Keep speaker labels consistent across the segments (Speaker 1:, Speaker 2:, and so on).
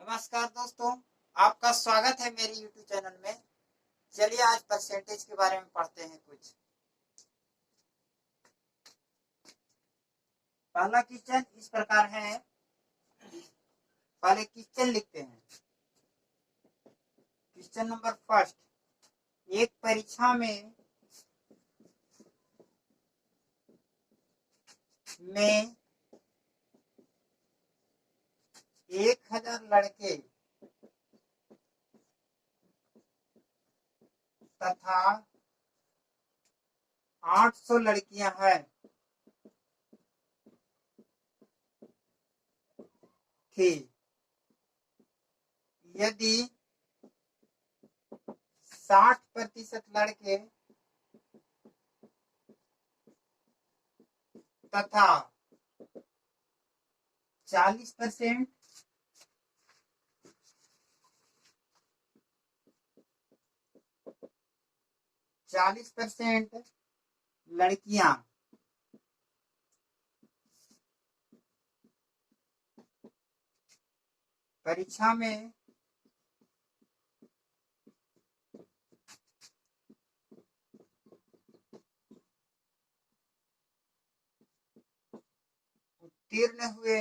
Speaker 1: नमस्कार दोस्तों, आपका स्वागत है मेरे YouTube चैनल में। चलिए आज परसेंटेज के बारे में पढ़ते हैं कुछ। पहला क्वेश्चन इस प्रकार है। पहले क्वेश्चन लिखते हैं। क्वेश्चन नंबर फर्स्ट, एक परीक्षा में 1000 लड़के तथा 800 लड़कियां हैं थी। यदि 60% लड़के तथा 40% लड़कियां परीक्षा में उत्तीर्ण हुए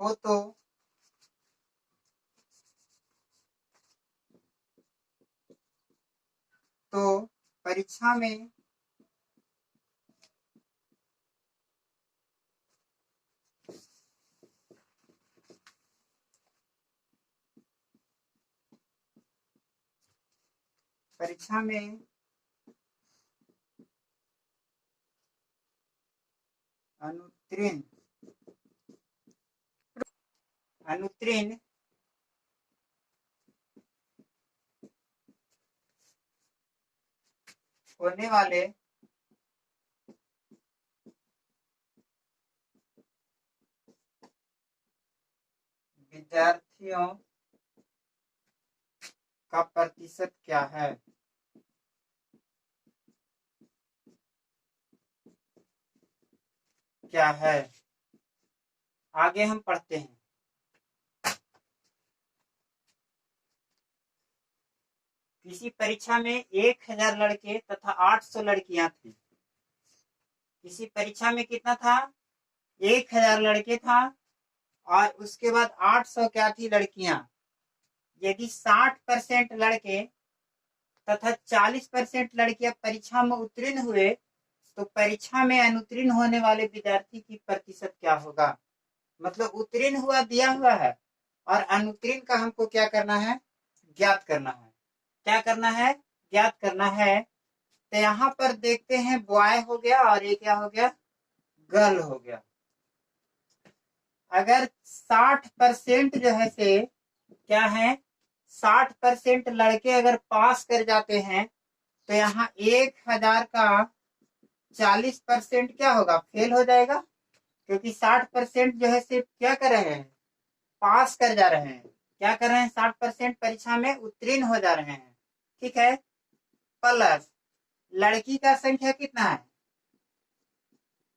Speaker 1: हो तो परीक्षा में अनुत्तीर्ण होने वाले विद्यार्थियों का प्रतिशत क्या है? आगे हम पढ़ते हैं। किसी परीक्षा में 1000 लड़के तथा 800 लड़कियां थी। किसी परीक्षा में कितना था? 1000 लड़के था और उसके बाद 800 क्या थी? लड़कियां। यदि 60% लड़के तथा 40% लड़कियां परीक्षा में उत्तीर्ण हुए तो परीक्षा में अनुत्तीर्ण होने वाले विद्यार्थी की प्रतिशत क्या होगा? मतलब उत्तीर्ण हुआ दिया हुआ है और अनुत्तीर्ण का हमको क्या करना है? ज्ञात करना है। क्या करना है? ज्ञात करना है। तो यहाँ पर देखते हैं बॉय हो गया और ये क्या हो गया? गर्ल हो गया। अगर 60% जो है से क्या है? 60% लड़के अगर पास कर जाते हैं तो यहाँ 1000 का 40% क्या होगा? फेल हो जाएगा, क्योंकि 60% जो है सिर्फ क्या कर रहे हैं? पास कर जा रहे हैं। क्या कर रहे हैं? 60% परीक्षा में उत्तीर्ण हो जा रहे हैं। ठीक है। प्लस लड़की का संख्या कितना है?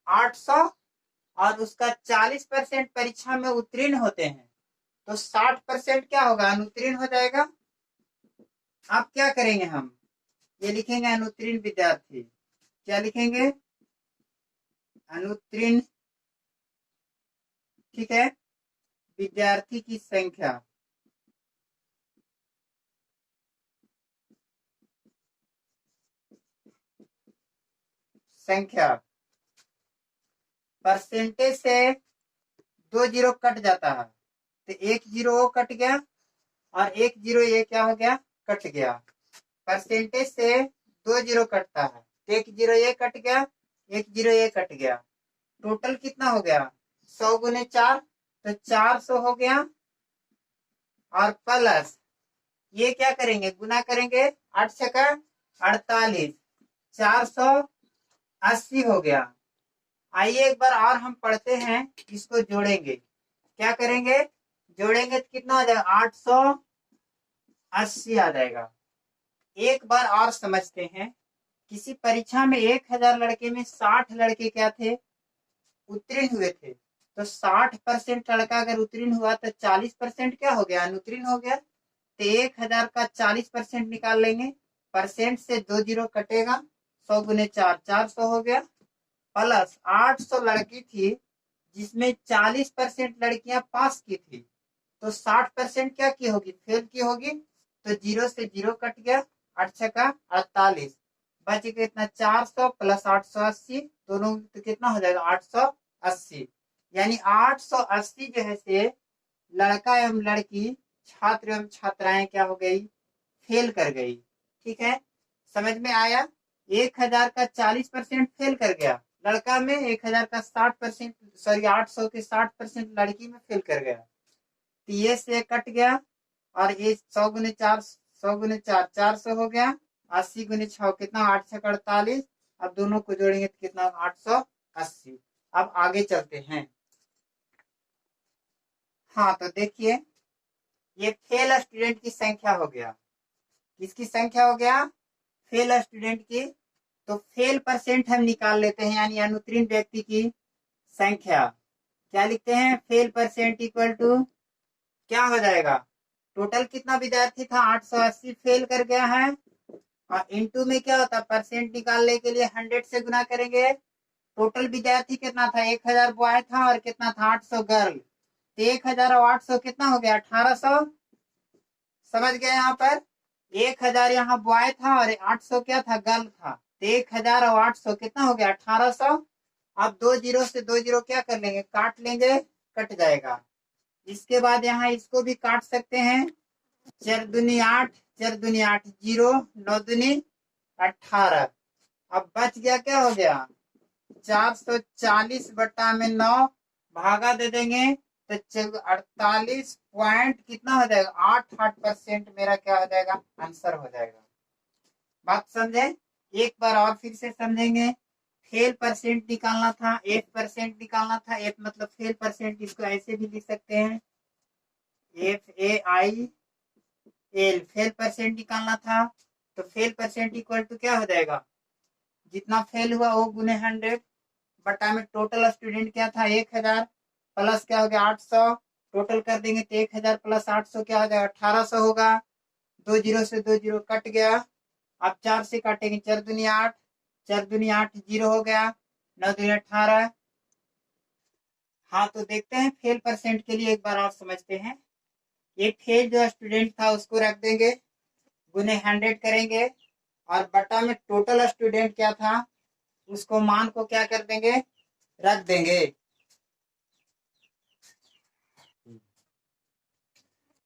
Speaker 1: 800 और उसका 40% परीक्षा में उत्तीर्ण होते हैं तो 60% क्या होगा? अनुत्तीर्ण हो जाएगा। अब क्या करेंगे हम? ये लिखेंगे अनुत्तीर्ण विद्यार्थी। क्या लिखेंगे? अनुत्तीर्ण। ठीक है। विद्यार्थी की संख्या परसेंटेज से 2 जीरो कट जाता है तो 1 जीरो कट गया और 1 जीरो ये क्या हो गया? कट गया। परसेंटेज से 2 जीरो कटता है तो 1 जीरो ये कट गया, 1 जीरो ये कट गया। टोटल कितना हो गया? 100 गुने 4 तो 400 हो गया। और प्लस ये क्या करेंगे? गुना करेंगे। 8 छक्का 48, 480 हो गया। आइए एक बार और हम पढ़ते हैं, इसको जोड़ेंगे। क्या करेंगे? जोड़ेंगे तो कितना आ जाएगा? 880 आ जाएगा। एक बार और समझते हैं। किसी परीक्षा में 1000 लड़के में 60 लड़के क्या थे? उत्तीर्ण हुए थे। तो 60% लड़का अगर उत्तीर्ण हुआ तो 40% क्या हो गया, अनुत्तीर्ण हो गया। तो 1000 का 40% निकाल लेंगे, परसेंट से 2 जीरो कटेगा, 100 गुने 4 400 हो गया, प्लस 800 लड़की थी जिसमें 40% लड़कियां पास की थी, तो 60% क्या की होगी, फेल की होगी। तो जीरो से जीरो कट गया, 8 छका 48, बच गया कितना 400 प्लस 880, दोनों तो कितना हो जाएगा 880। यानी 880 जो है से लड़का एवं लड़की, छात्र एवं छात्राएं क्या हो गई, फेल कर गई। ठीक है, समझ में आया। 1000 का 40% फेल कर गया लड़का में, 1000 का 60%, सॉरी 800 के 60% लड़की में फेल कर गया। तो ये से कट गया, और ये 100 गुने 4, 100 गुने 4 400 हो गया, 80 गुने 6 कितना 8 छक 48, अब दोनों को जोड़ेंगे तो कितना 880। अब आगे चलते हैं। हाँ तो देखिए, ये फेल स्टूडेंट की संख्या हो गया, किसकी संख्या हो गया, फेल स्टूडेंट की। तो फेल परसेंट हम निकाल लेते हैं, यानी अनुत्तीर्ण व्यक्ति की संख्या। क्या लिखते हैं, फेल परसेंट इक्वल टू क्या हो जाएगा, टोटल कितना विद्यार्थी था 880 फेल कर गया है, और इंटू में क्या होता है, परसेंट निकालने के लिए 100 से गुना करेंगे। टोटल विद्यार्थी कितना था, 1000 बॉय था और कितना था 800 गर्ल। तो 1000 और 800 कितना हो गया 1800। समझ गए, यहाँ पर 1000 यहाँ बॉय था और 800 क्या था, गर्ल था। तो 1000 और 800 कितना हो गया 1800। अब 2 जीरो से 2 जीरो क्या कर लेंगे, काट लेंगे, कट जाएगा। इसके बाद यहाँ इसको भी काट सकते हैं, 4 दूनी 8, 4 दूनी 8 जीरो, 9 दूनी 18। अब बच गया क्या हो गया 440 बटा में 9 भागा दे देंगे, तो 48 पॉइंट कितना हो जाएगा 88% मेरा क्या हो जाएगा, आंसर हो जाएगा। बात समझे, एक बार और फिर से समझेंगे। फेल परसेंट निकालना था, एफ परसेंट निकालना था, एफ मतलब फेल परसेंट, इसको ऐसे भी लिख सकते हैं FAIL, फेल परसेंट निकालना था। तो फेल परसेंट इक्वल टू क्या हो जाएगा, जितना फेल हुआ वो गुने 100 बटा में टोटल स्टूडेंट क्या था 1000, प्लस क्या हो गया 800, टोटल कर देंगे तो 1000 प्लस 800 क्या हो जाएगा 1800 होगा। 2 जीरो से 2 जीरो कट गया, अब 4 से काटेंगे, 4 दूनी 8, 4 दूनी 8 जीरो हो गया, 9 दूनी 18। हाँ तो देखते हैं फेल परसेंट के लिए एक बार और समझते हैं। ये फेल जो स्टूडेंट था उसको रख देंगे, गुने 100 करेंगे, और बटा में टोटल स्टूडेंट क्या था उसको मान को क्या कर देंगे, रख देंगे।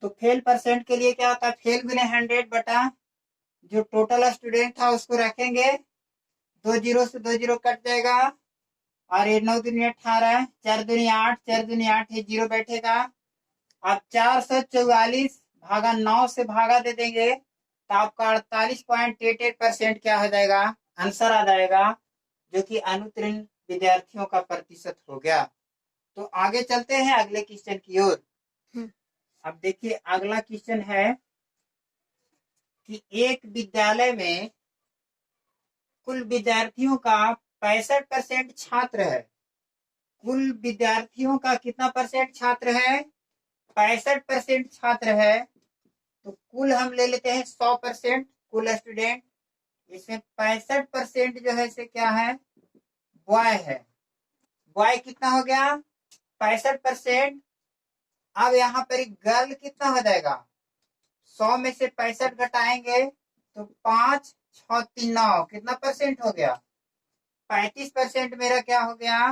Speaker 1: तो फेल परसेंट के लिए क्या होता है, फेल गुने 100 बटा जो टोटल स्टूडेंट था उसको रखेंगे, 2 जीरो से 2 जीरो कट जाएगा, और ये 9 दूनी 18, 4 दूनी 8, 4 दूनी 8 ये जीरो बैठेगा। अब 444 भागा 9 से भागा दे देंगे, तो आपका 48.88% क्या हो जाएगा, आंसर आ जाएगा, जो कि अनुत्तीर्ण विद्यार्थियों का प्रतिशत हो गया। तो आगे चलते हैं अगले क्वेश्चन की ओर। अब देखिए अगला क्वेश्चन है कि एक विद्यालय में कुल विद्यार्थियों का 65% छात्र है। कुल विद्यार्थियों का कितना परसेंट छात्र है, 65% छात्र है। तो कुल हम ले लेते हैं 100% कुल स्टूडेंट, इसमें 65% जो है से क्या है, बॉय है। बॉय कितना हो गया 65%। अब यहाँ पर गर्ल कितना हो जाएगा, 100 में से 65 घटाएंगे तो 5 6 3 9 कितना परसेंट हो गया, 35% मेरा क्या हो गया,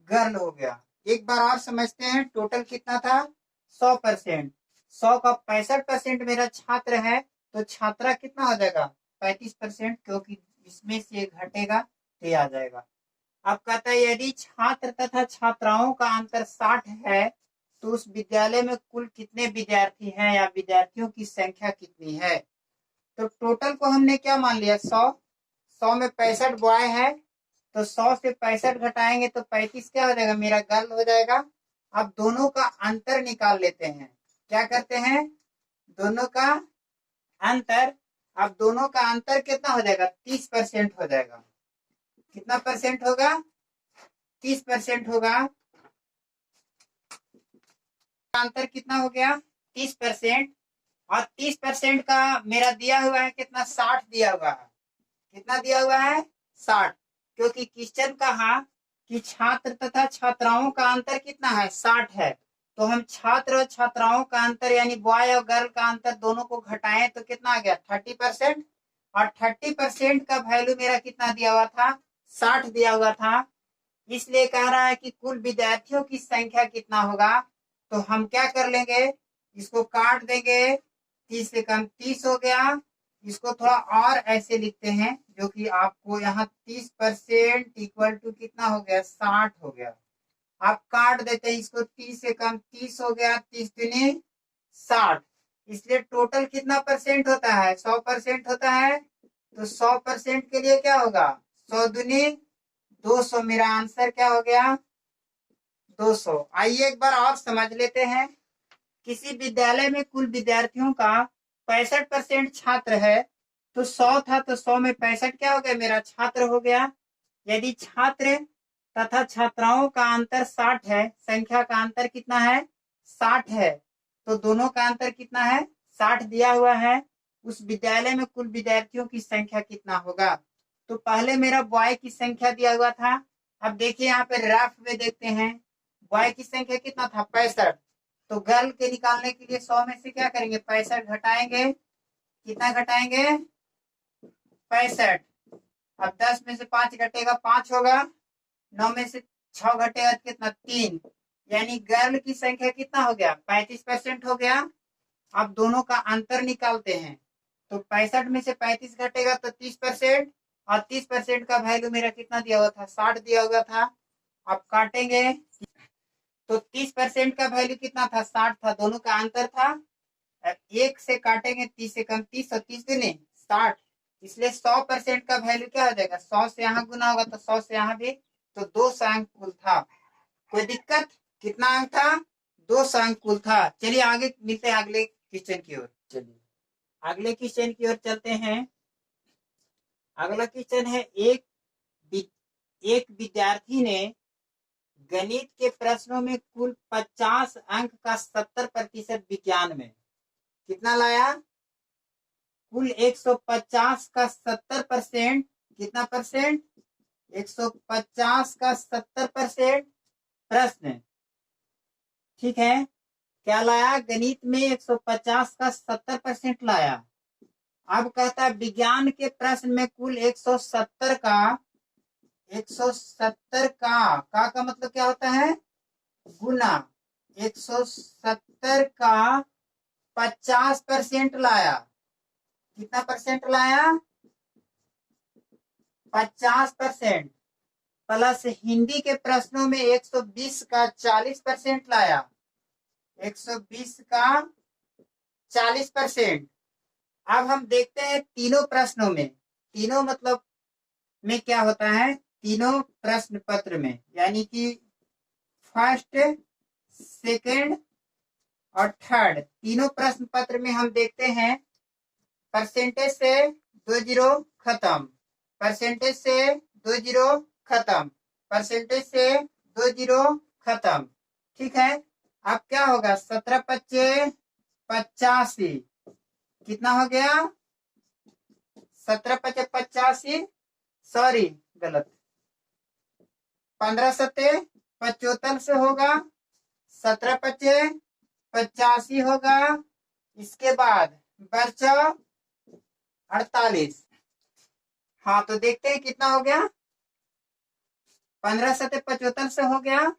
Speaker 1: गर्ल हो गया। एक बार और समझते हैं, टोटल कितना था 100%, 100 का 65% मेरा छात्र है, तो छात्रा कितना हो जाएगा 35%, क्योंकि इसमें से घटेगा तो ये आ जाएगा। अब कहता है यदि छात्र तथा छात्राओं का अंतर 60 है तो उस विद्यालय में कुल कितने विद्यार्थी हैं या विद्यार्थियों की संख्या कितनी है। तो टोटल को हमने क्या मान लिया 100, 100 में 65 बॉय है, तो 100 से 65 घटाएंगे तो 35 क्या हो जाएगा, मेरा गर्ल हो जाएगा। अब दोनों का अंतर निकाल लेते हैं, क्या करते हैं, दोनों का अंतर, अब दोनों का अंतर कितना हो जाएगा 30% हो जाएगा। कितना परसेंट होगा, 30% होगा। अंतर कितना हो गया 30%। और 30% का मेरा दिया हुआ है कितना 60 दिया हुआ है। कितना दिया हुआ है 60। क्योंकि क्वेश्चन कहा कि छात्र तथा छात्राओं का अंतर कितना है 60 है। तो हम छात्र और छात्राओं का अंतर यानी बॉय और गर्ल का अंतर दोनों को घटाएं तो कितना आ गया 30%। और 30% का वैल्यू मेरा कितना दिया हुआ था 60 दिया हुआ था। इसलिए कह रहा है कि कुल विद्यार्थियों की संख्या कितना होगा। तो हम क्या कर लेंगे इसको काट देंगे 30 से कम 30 हो गया। इसको थोड़ा और ऐसे लिखते हैं जो कि आपको यहाँ 30% इक्वल टू कितना हो गया 60 हो गया। आप काट देते हैं इसको 30 से कम 30 हो गया 30 दूनी 60। इसलिए टोटल कितना परसेंट होता है 100% होता है। तो 100% के लिए क्या होगा 100 दूनी 200। मेरा आंसर क्या हो गया 200। आइए एक बार और समझ लेते हैं। किसी विद्यालय में कुल विद्यार्थियों का 65% छात्र है। तो 100 था तो 100 में 65 क्या हो गया मेरा छात्र हो गया। यदि छात्र तथा छात्राओं का अंतर 60 है, संख्या का अंतर कितना है 60 है, तो दोनों का अंतर कितना है 60 दिया हुआ है। उस विद्यालय में कुल विद्यार्थियों की संख्या कितना होगा। तो पहले मेरा बॉय की संख्या दिया हुआ था। अब देखिए यहाँ पे रफ में देखते हैं बॉय की संख्या कितना था 65। तो गर्ल के निकालने के लिए 100 में से क्या करेंगे 65 घटाएंगे। कितना घटाएंगे 65। अब 10 में से 5 घटेगा 5 होगा। 9 में से 6 घटेगा कितना 3। यानी गर्ल की संख्या कितना हो गया 35% हो गया। अब दोनों का अंतर निकालते हैं। तो 65 में से 35 घटेगा तो 30%। और 30% का वैल्यू मेरा कितना दिया हुआ था 60 दिया हुआ था। अब काटेंगे तो 30% का वैल्यू कितना था 60 था, दोनों का अंतर था। एक से काटेंगे 30 से कम 30 और 30 दूनी 60। इसलिए 100% का वैल्यू क्या हो जाएगा 100 से यहाँ गुना होगा तो 100 से यहाँ भी। तो 200 अंक कुल था। कोई दिक्कत कितना अंक था 200 अंक कुल था। चलिए आगे मिलते हैं अगले क्वेश्चन की ओर। चलिए अगले क्वेश्चन की ओर चलते हैं। अगला क्वेश्चन है एक विद्यार्थी ने गणित के प्रश्नों में कुल 50 अंक का 70% विज्ञान में कितना लाया कुल 150 का 70%। कितना परसेंट 150 का 70% प्रश्न। ठीक है क्या लाया गणित में 150 का 70% लाया। अब कहता है विज्ञान के प्रश्न में कुल 170 का 170 का मतलब क्या होता है गुना 170 का 50% लाया। कितना परसेंट लाया 50%। प्लस हिंदी के प्रश्नों में 120 का 40% लाया। 120 का 40%। अब हम देखते हैं तीनों प्रश्नों में तीनों मतलब में क्या होता है तीनों प्रश्न पत्र में यानी कि फर्स्ट सेकंड और थर्ड तीनों प्रश्न पत्र में हम देखते हैं परसेंटेज से 2 जीरो खत्म, परसेंटेज से 2 जीरो खत्म, परसेंटेज से 2 जीरो खत्म। ठीक है अब क्या होगा 17 25 85। कितना हो गया 17 25 85 सॉरी गलत 15 सत्ते 75 से होगा 17 25 85 होगा। इसके बाद बचा 48। हाँ तो देखते हैं कितना हो गया 15 सत्ते 75 से हो गया।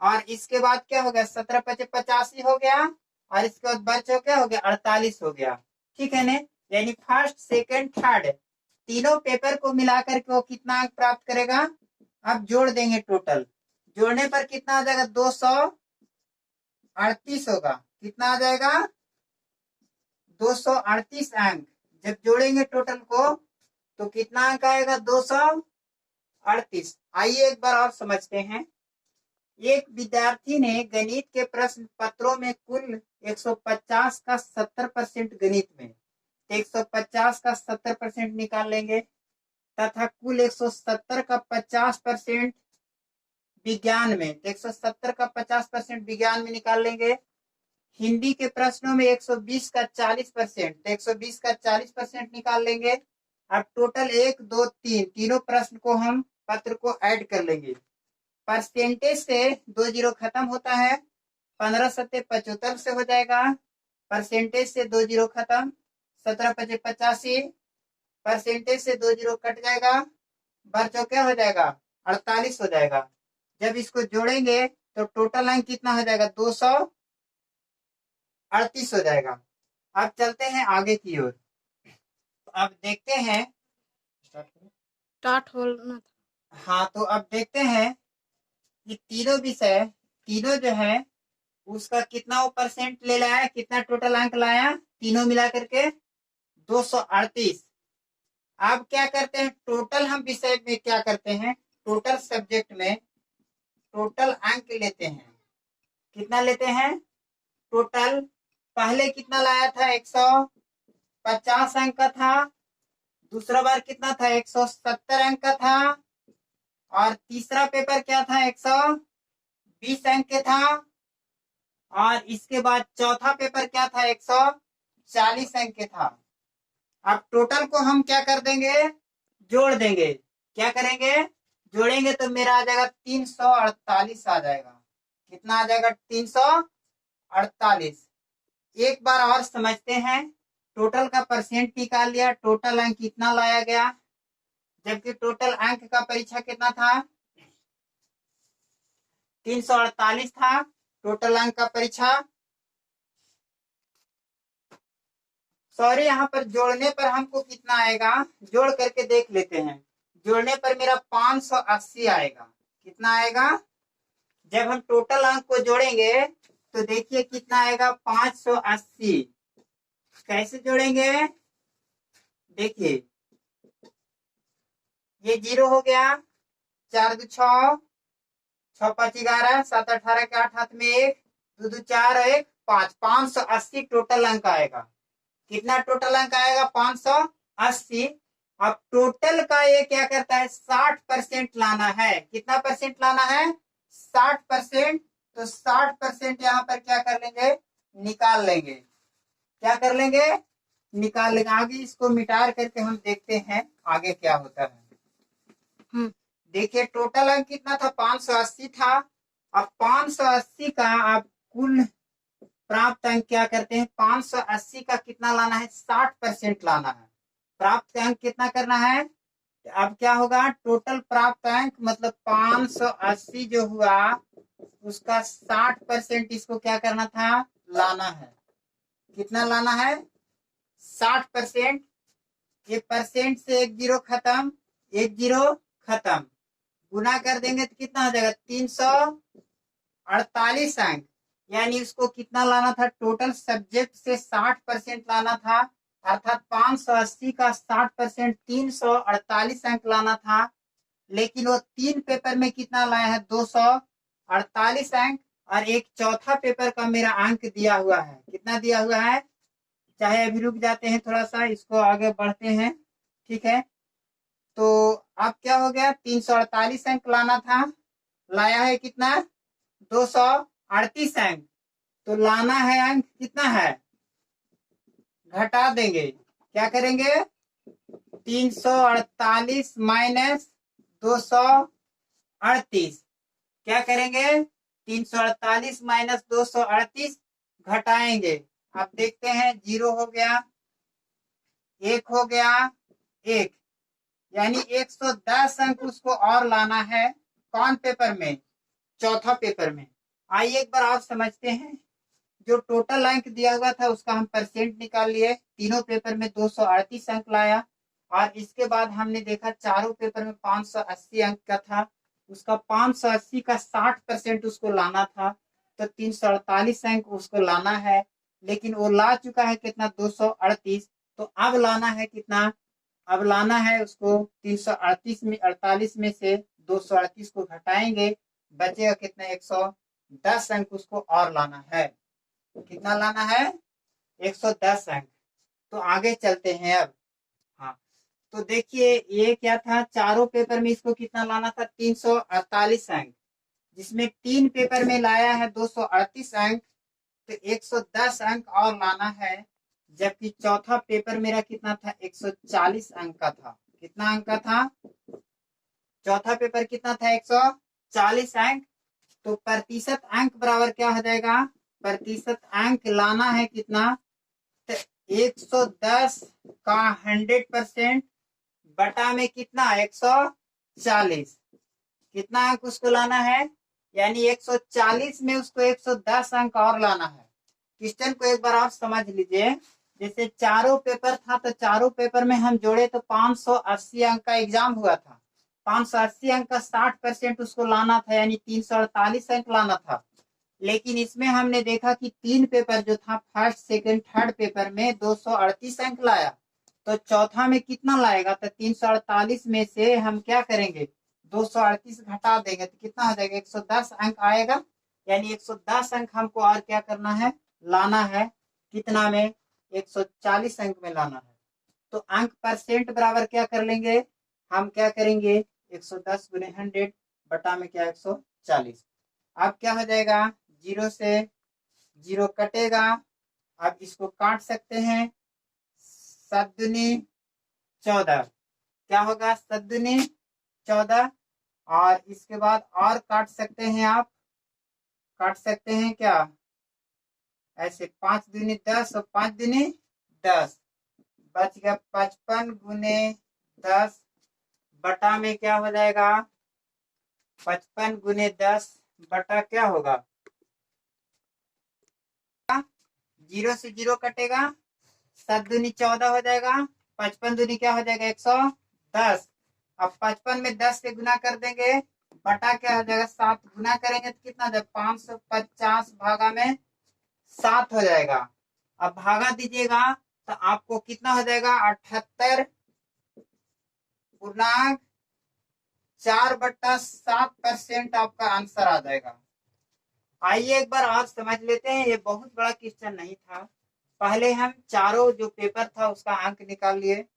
Speaker 1: और इसके बाद क्या हो गया 17 25 85 हो गया। और इसके बाद बचा क्या हो गया 48 हो गया। ठीक है ना यानी फर्स्ट सेकंड थर्ड तीनों पेपर को मिलाकर के वो कितना अंक प्राप्त करेगा। अब जोड़ देंगे टोटल जोड़ने पर कितना आ जाएगा 238 होगा। कितना आ जाएगा 238 अंक। जब जोड़ेंगे टोटल को तो कितना अंक आएगा 238। आइए एक बार और समझते हैं। एक विद्यार्थी ने गणित के प्रश्न पत्रों में कुल 150 का 70% गणित में 150 का 70% निकाल लेंगे तथा कुल 170 का 50% विज्ञान में 170 का 50% विज्ञान में निकाल लेंगे। हिंदी के प्रश्नों में 120 का 40%, तो 120 का 40% निकाल लेंगे। अब टोटल 1 2 3 तीनों प्रश्न को हम पत्र को ऐड कर लेंगे। परसेंटेज से 2 जीरो खत्म होता है, 15 सत्ते 75 से हो जाएगा। परसेंटेज से 2 जीरो खत्म, 17 पचे 85। परसेंटेज से 2 जीरो कट जाएगा, बच्चों क्या हो जाएगा 48 हो जाएगा। जब इसको जोड़ेंगे तो टोटल अंक कितना हो जाएगा 238 हो जाएगा। अब चलते हैं आगे की ओर। अब देखते हैं,
Speaker 2: स्टार्ट होना था।
Speaker 1: हाँ तो अब देखते हैं कि तीनों विषय, तीनों जो है उसका कितना वो परसेंट ले लाया, कितना टोटल अंक लाया तीनों मिला करके 238। अब क्या करते हैं, टोटल हम विषय में क्या करते हैं, टोटल सब्जेक्ट में टोटल अंक लेते हैं। कितना लेते हैं टोटल, पहले कितना लाया था 150 अंक का था, दूसरा बार कितना था 170 अंक का था, और तीसरा पेपर क्या था 120 अंक के था, और इसके बाद चौथा पेपर क्या था 140 अंक के था। अब टोटल को हम क्या कर देंगे, जोड़ देंगे। क्या करेंगे, जोड़ेंगे तो मेरा आ जाएगा 348 आ जाएगा। कितना आ जाएगा 348। एक बार और समझते हैं, टोटल का परसेंट निकाल लिया, टोटल अंक कितना लाया गया, जबकि टोटल अंक का परीक्षा कितना था 348 था टोटल अंक का परीक्षा। सॉरी, यहाँ पर जोड़ने पर हमको कितना आएगा, जोड़ करके देख लेते हैं। जोड़ने पर मेरा 580 आएगा। कितना आएगा, जब हम टोटल अंक को जोड़ेंगे तो देखिए कितना आएगा 580। कैसे जोड़ेंगे, देखिए ये 0 हो गया, 4 2 6, 6 5 11, 7 18 के 8 हाथ में 1, 2 2 4 और 1 5, 580 टोटल अंक आएगा। कितना टोटल अंक आएगा 580। अब टोटल का ये क्या करता है 60% लाना है। कितना परसेंट लाना है 60%। तो 60% यहाँ पर क्या कर लेंगे, निकाल लेंगे। क्या कर लेंगे, निकाल लेंगे। आगे इसको मिटा करके हम देखते हैं आगे क्या होता है। देखिए टोटल अंक कितना था 580 था। अब 580 का आप कुल प्राप्त अंक क्या करते हैं, 580 का कितना लाना है 60% लाना है। प्राप्त अंक कितना करना है, अब क्या होगा टोटल प्राप्त अंक मतलब 580 जो हुआ उसका 60% इसको क्या करना था, लाना है। कितना लाना है 60%। ये परसेंट से 1 जीरो खत्म, 1 जीरो खत्म, गुना कर देंगे तो कितना हो जाएगा 348 अंक। यानी उसको कितना लाना था, टोटल सब्जेक्ट से 60% लाना था, अर्थात 580 का 60% 348 अंक लाना था। लेकिन वो 3 पेपर में कितना लाया है 248 अंक, और एक चौथा पेपर का मेरा अंक दिया हुआ है। कितना दिया हुआ है, चाहे अभी रुक जाते हैं थोड़ा सा, इसको आगे बढ़ते हैं, ठीक है। तो अब क्या हो गया 348 अंक लाना था, लाया है कितना 238 अंक। तो लाना है अंक कितना है, घटा देंगे। क्या करेंगे 348 माइनस 238। क्या करेंगे 348 माइनस 238 घटाएंगे। अब देखते हैं 0 हो गया, 1 हो गया, 1, यानी 110 अंक उसको और लाना है। कौन पेपर में, चौथा पेपर में। आइए एक बार और समझते हैं। जो टोटल अंक दिया हुआ था उसका हम परसेंट निकाल लिए, तीनों पेपर में 238 अंक लाया, और इसके बाद हमने देखा चारों पेपर में 580 अंक का था, उसका 580 का 60% उसको लाना था, तो 348 अंक उसको लाना है। लेकिन वो ला चुका है कितना 238। तो अब लाना है कितना, अब लाना है उसको 338 में 48 में से 238 को घटाएंगे, बचेगा कितना 110 अंक उसको और लाना है। कितना लाना है 110 अंक। तो आगे चलते हैं अब। हाँ तो देखिए ये क्या था, चारों पेपर में इसको कितना लाना था 348 अंक, जिसमें 3 पेपर में लाया है 238 अंक। तो 110 अंक और लाना है, जबकि चौथा पेपर मेरा कितना था, 140 अंक का था। कितना अंक का था? चौथा पेपर कितना था, 140 अंक। तो प्रतिशत अंक बराबर क्या हो जाएगा, प्रतिशत अंक लाना है कितना, तो 110 का 100% बटा में कितना, 140। कितना अंक उसको लाना है, यानी 140 में उसको 110 अंक और लाना है। क्वेश्चन को एक बार और समझ लीजिए। जैसे चारों पेपर था, तो चारों पेपर में हम जोड़े तो 580 अंक का एग्जाम हुआ था। 580 अंक का 60% उसको लाना था, यानी 348 अंक लाना था। लेकिन इसमें हमने देखा कि 3 पेपर जो था, फर्स्ट सेकंड थर्ड पेपर में 238 अंक लाया। तो चौथा में कितना लाएगा, तो 348 में से हम क्या करेंगे, 238 घटा देंगे, तो कितना हो जाएगा, 110 अंक आएगा। यानी 110 अंक हमको और क्या करना है, लाना है। कितना में, 140 अंक में लाना है। तो अंक परसेंट बराबर क्या कर लेंगे, हम क्या करेंगे, 110 गुने 100 बटा में क्या, 140। अब क्या हो जाएगा, 0 से 0 कटेगा। अब इसको काट सकते हैं, 7 दूनी 14, क्या होगा, 7 दूनी 14। और इसके बाद और काट सकते हैं आप, काट सकते हैं क्या, ऐसे 5 दूनी 10 और 5 दूनी 10, बच गया 55 गुने 10 बटा में क्या हो जाएगा, 55 गुने 10 बटा क्या होगा, 0 से 0 कटेगा, 7 दूनी 14 हो जाएगा, 55 दूनी क्या हो जाएगा, 110। अब 55 में 10 से गुना कर देंगे, बटा क्या हो जाएगा, 7 गुना करेंगे तो कितना हो जाएगा, 550 भागा में 7 हो जाएगा। अब भागा दीजिएगा तो आपको कितना हो जाएगा, 78.4/7% आपका आंसर आ जाएगा। आइए एक बार और समझ लेते हैं, ये बहुत बड़ा क्वेश्चन नहीं था। पहले हम चारों जो पेपर था उसका अंक निकाल लिए,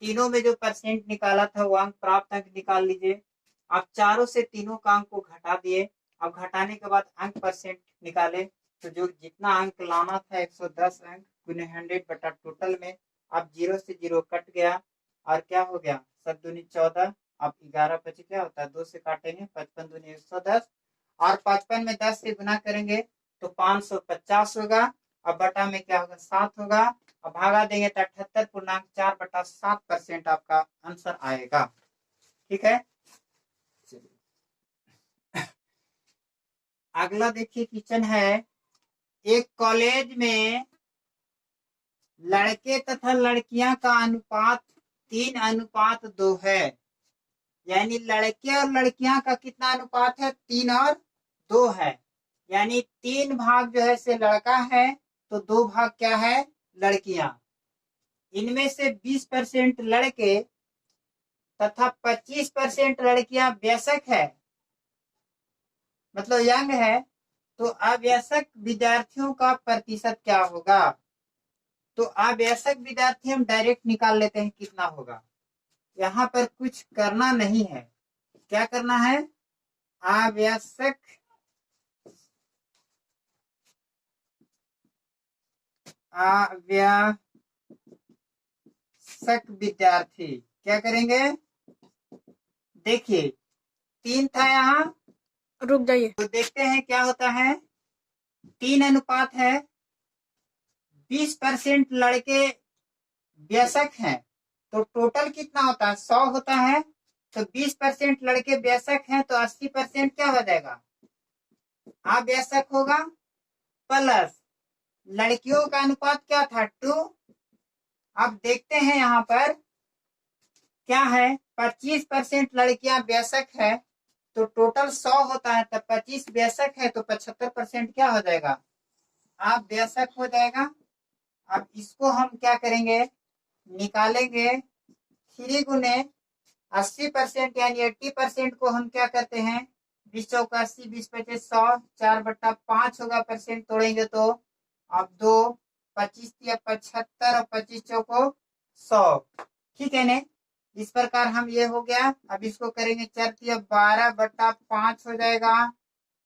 Speaker 1: तीनों में जो परसेंट निकाला था वो अंक प्राप्त अंक निकाल लीजिए। अब चारों से तीनों का अंक को घटा दिए। अब घटाने के बाद अंक परसेंट निकाले, तो जो जितना अंक लाना था 110 अंक गुने 100 बटा टोटल में, अब 0 से 0 कट गया और क्या हो गया, 7 दूनी 14। अब 11 बचे, क्या होता है, 2 से काटेंगे, 55 दूनी 110 और 55 में 10 से गुना करेंगे तो 550 होगा। अब बटा में क्या होगा, 7 होगा। अब भागा देंगे तो 78.4/7% आपका आंसर आएगा। ठीक है, अगला देखिए क्वेश्चन है, एक कॉलेज में लड़के तथा लड़कियां का अनुपात 3:2 है। यानी लड़के और लड़कियां का कितना अनुपात है, 3 और 2 है। यानी 3 भाग जो है से लड़का है, तो 2 भाग क्या है, लड़कियां। इनमें से 20% लड़के तथा 25% लड़कियां वयस्क है, मतलब यंग है। तो अवयस्क विद्यार्थियों का प्रतिशत क्या होगा, तो अवयस्क विद्यार्थी हम डायरेक्ट निकाल लेते हैं कितना होगा। यहाँ पर कुछ करना नहीं है, क्या करना है, अवयस्क विद्यार्थी क्या करेंगे, देखिए 3 था यहाँ,
Speaker 2: रुक जाइए।
Speaker 1: तो देखते हैं क्या होता है। 3 अनुपात है, 20% लड़के वयस्क हैं, तो टोटल कितना होता है, 100 होता है। तो 20% लड़के वयस्क हैं, तो 80% क्या हो जाएगा, अवयस्क होगा। प्लस लड़कियों का अनुपात क्या था, 2। अब देखते हैं यहाँ पर क्या है, 25% लड़कियां वयस्क है, तो टोटल 100 होता है, तो 25 वयस्क है, तो 75% क्या हो जाएगा, आप वयस्क हो जाएगा। अब इसको हम क्या करेंगे, निकालेंगे, 3 गुने 80% यानी 80% को हम क्या करते हैं, 20 चौका 80, 20 पचे 100, 4/5 होगा, परसेंट तोड़ेंगे तो। अब 2, 25 या 75 और 25 चौको 100, ठीक है ने। इस प्रकार हम ये हो गया। अब इसको करेंगे 4 12/5 हो जाएगा,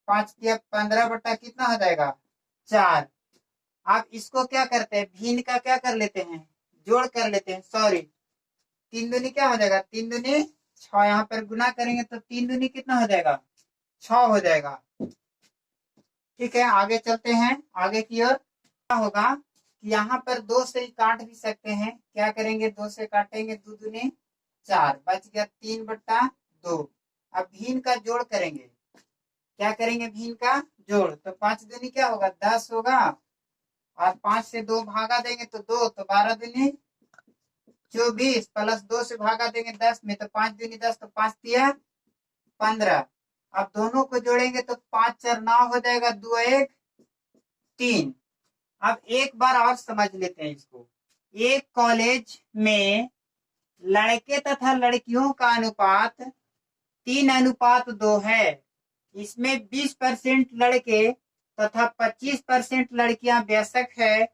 Speaker 1: 5 15 बटा कितना हो जाएगा, 4। आप इसको क्या करते हैं, भिन्न का क्या कर लेते हैं, जोड़ कर लेते हैं। सॉरी, 3 दूनी क्या हो जाएगा, 3 दूनी 6, यहाँ पर गुना करेंगे तो 3 दूनी कितना हो जाएगा, 6 हो जाएगा। ठीक है, आगे चलते हैं, आगे की ओर। क्या होगा कि यहाँ पर 2 से ही काट भी सकते हैं। क्या करेंगे, 2 से काटेंगे, 2 दूनी 4, बच गया 3/2। अब भिन्न का जोड़ करेंगे। क्या करेंगे, भिन्न का जोड़, तो 5 दूनी क्या होगा, 10 होगा, और 5 से 2 भागा देंगे तो 2, तो 12 दूनी 24, प्लस 2 से भागा देंगे 10 में, तो 5 दूनी 10, तो 5 दिया 15। अब दोनों को जोड़ेंगे तो 5 4 9 हो जाएगा, 2 1 3। अब एक बार और समझ लेते हैं इसको। एक कॉलेज में लड़के तथा लड़कियों का अनुपात 3:2 है। इसमें 20% लड़के तथा 25% लड़कियां वयस्क है,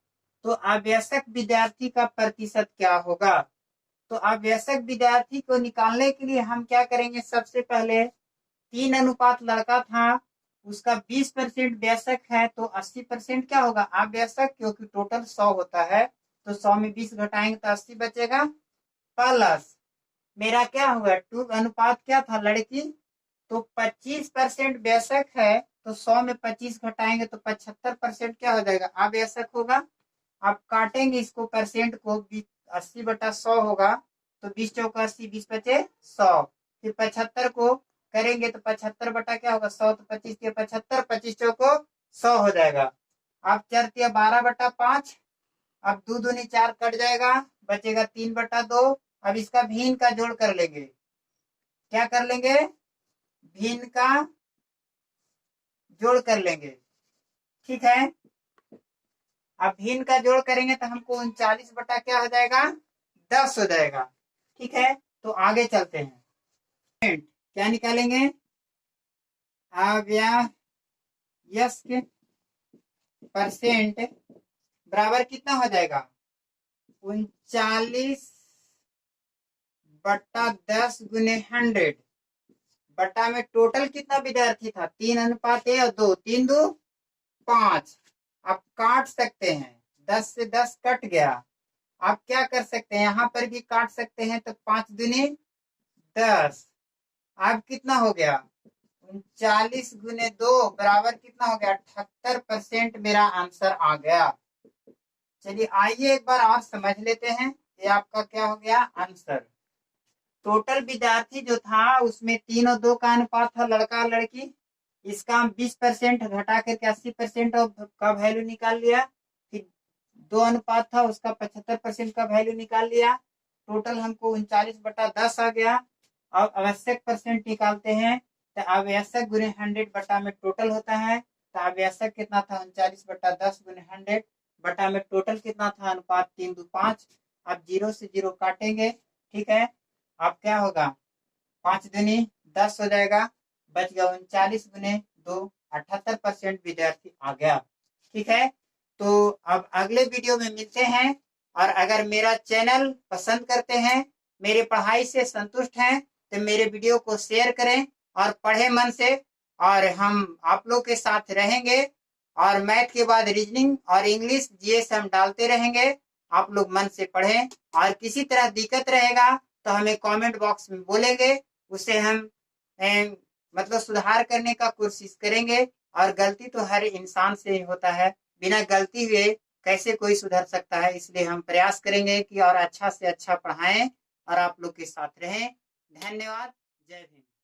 Speaker 1: तो अवयस्क विद्यार्थी का प्रतिशत क्या होगा। तो अवयस्क विद्यार्थी को निकालने के लिए हम क्या करेंगे, सबसे पहले 3 लड़का था, उसका 20% वयस्क है, तो 80% क्या होगा, अवयस्क, क्योंकि टोटल 100 होता है, तो 100 में 20 घटाएंगे तो 80 बचेगा, प्लस मेरा क्या हुआ, 2 क्या था, लड़की, तो 25% वयस्क है, तो 100 में 25 घटाएंगे तो 75% क्या हो जाएगा, अवयस्क होगा। अब काटेंगे इसको, परसेंट को, 80/100 होगा, तो 20 चौका 80, 20 बचे 100। फिर 75 को करेंगे तो 75 बटा क्या होगा, 100, तो 25 के 75, 25 चौको 100 हो जाएगा। अब 4 12/5, अब 2 दूनी 4 कट जाएगा, बचेगा 3/2। अब इसका भिन्न का जोड़ कर लेंगे। क्या कर लेंगे, भिन्न का जोड़ कर लेंगे। ठीक है, अब भिन्न का जोड़ करेंगे तो हमको 39 बटा क्या हो जाएगा, 10 हो जाएगा। ठीक है, तो आगे चलते हैं। क्या निकालेंगे, अवयस्क परसेंट बराबर कितना हो जाएगा, 39/10 गुने 100 बटा में टोटल कितना विद्यार्थी था, 3:1 और 2, 3 2 5। आप काट सकते हैं, 10 से 10 कट गया। आप क्या कर सकते हैं, यहाँ पर भी काट सकते हैं, तो 5 दूनी 10। अब कितना हो गया, 39 गुने 2 बराबर कितना हो गया, 78% मेरा आंसर आ गया। चलिए आइए एक बार और समझ लेते हैं। ये आपका क्या हो गया, आंसर। टोटल विद्यार्थी जो था उसमें 3 और 2 का अनुपात था, लड़का और लड़की। इसका हम 20% घटा करके 80% का वैल्यू निकाल लिया। फिर 2 अनुपात था, उसका 75% का वैल्यू निकाल लिया। टोटल हमको 39/10 आ गया। अब आवश्यक परसेंट निकालते हैं, तो आवश्यक गुने 100 बटा में टोटल होता है। तो आवश्यक कितना था, 39/10 गुने 100 बटा में टोटल कितना था, अनुपात 3:5। अब 0 से 0 काटेंगे। ठीक है, अब क्या होगा, 5 दूनी 10 हो जाएगा, बच गया 39 गुने 2, 78% विद्यार्थी आ गया। ठीक है, तो अब अगले वीडियो में मिलते हैं। और अगर मेरा चैनल पसंद करते हैं, मेरे पढ़ाई से संतुष्ट हैं, तो मेरे वीडियो को शेयर करें और पढ़े मन से। और हम आप लोग के साथ रहेंगे, और मैथ के बाद रीजनिंग और इंग्लिश जीएस हम डालते रहेंगे। आप लोग मन से पढ़ें, और किसी तरह दिक्कत रहेगा तो हमें कमेंट बॉक्स में बोलेंगे, उसे हम मतलब सुधार करने का कोशिश करेंगे। और गलती तो हर इंसान से ही होता है, बिना गलती हुए कैसे कोई सुधर सकता है। इसलिए हम प्रयास करेंगे कि और अच्छा से अच्छा पढ़ाएं और आप लोग के साथ रहें। धन्यवाद, जय हिंद।